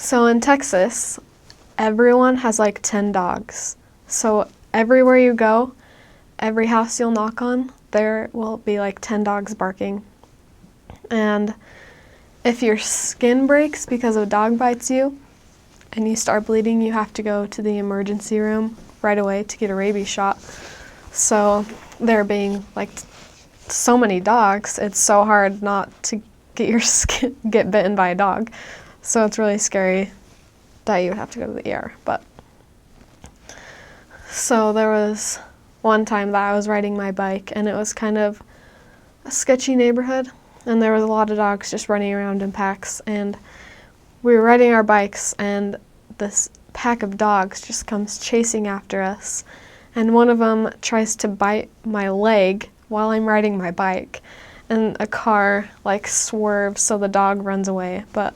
So in Texas, everyone has like 10 dogs. So everywhere you go, every house you'll knock on, there will be like 10 dogs barking. And if your skin breaks because a dog bites you and you start bleeding, you have to go to the emergency room right away to get a rabies shot. So there being like so many dogs, it's so hard not to get bitten by a dog. So it's really scary that you would have to go to the ER. But so there was one time that I was riding my bike and it was kind of a sketchy neighborhood and there was a lot of dogs just running around in packs, and we were riding our bikes and this pack of dogs just comes chasing after us, and one of them tries to bite my leg while I'm riding my bike, and a car like swerves so the dog runs away, but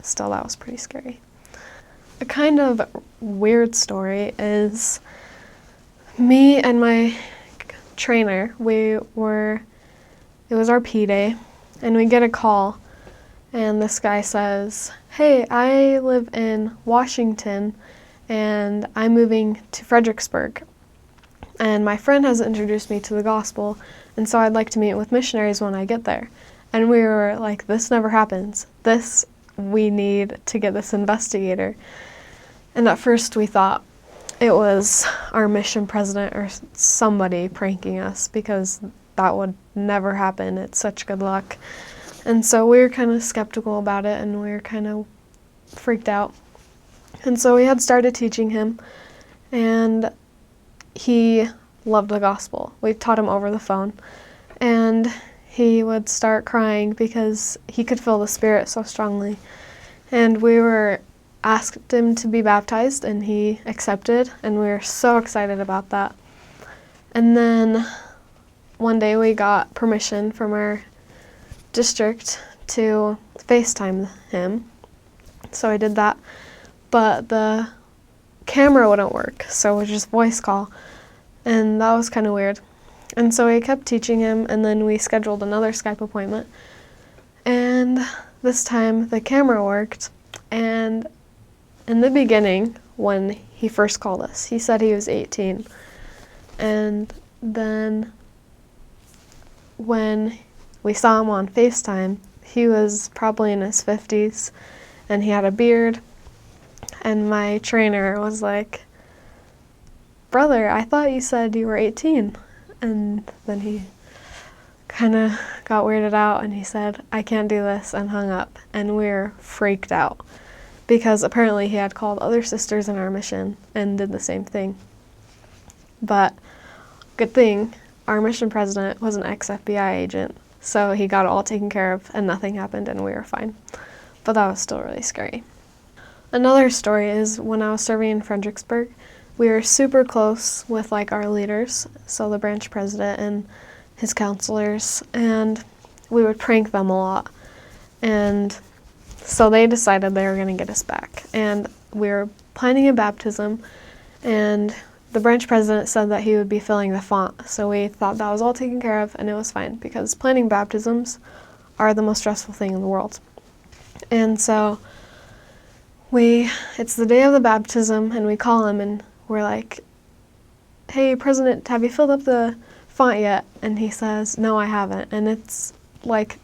still that was pretty scary. A kind of weird story is me and my trainer, it was our P day, and we get a call, and this guy says, "Hey, I live in Washington, and I'm moving to Fredericksburg, and my friend has introduced me to the gospel, and so I'd like to meet with missionaries when I get there." And we were like, this never happens. We need to get this investigator. And at first we thought it was our mission president or somebody pranking us, because that would never happen. It's such good luck. And so we were kind of skeptical about it, and we were kind of freaked out. And so we had started teaching him, and he loved the gospel. We taught him over the phone, and he would start crying because he could feel the Spirit so strongly. And we asked him to be baptized, and he accepted, and we were so excited about that. And then one day we got permission from our district to FaceTime him, so I did that, but the camera wouldn't work, so it was just voice call, and that was kind of weird. And so we kept teaching him, and then we scheduled another Skype appointment, and this time the camera worked. And in the beginning, when he first called us, he said he was 18, and then when we saw him on FaceTime, he was probably in his 50s, and he had a beard, and my trainer was like, "Brother, I thought you said you were 18. And then he kind of got weirded out, and he said, "I can't do this," and hung up, and we were freaked out, because apparently he had called other sisters in our mission and did the same thing. But good thing, our mission president was an ex-FBI agent, so he got it all taken care of and nothing happened and we were fine. But that was still really scary. Another story is when I was serving in Fredericksburg, we were super close with like our leaders, so the branch president and his counselors, and we would prank them a lot. And so they decided they were going to get us back. And we were planning a baptism, and the branch president said that he would be filling the font. So we thought that was all taken care of, and it was fine, because planning baptisms are the most stressful thing in the world. And so it's the day of the baptism, and we call him, and we're like, "Hey, President, have you filled up the font yet?" And he says, "No, I haven't." And it's like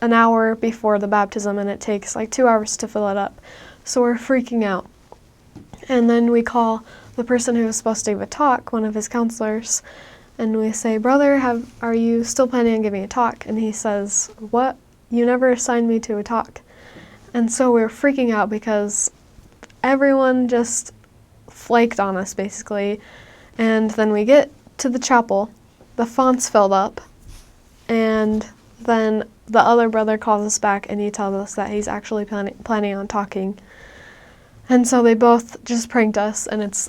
an hour before the baptism, and it takes like 2 hours to fill it up. So we're freaking out. And then we call the person who was supposed to give a talk, one of his counselors, and we say, "Brother, are you still planning on giving a talk?" And he says, "What? You never assigned me to a talk." And so we were freaking out because everyone just flaked on us, basically. And then we get to the chapel, the font's filled up, and then the other brother calls us back and he tells us that he's actually planning on talking. And so they both just pranked us, and it's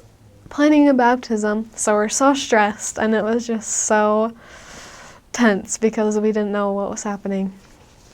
planning a baptism, so we're so stressed, and it was just so tense because we didn't know what was happening.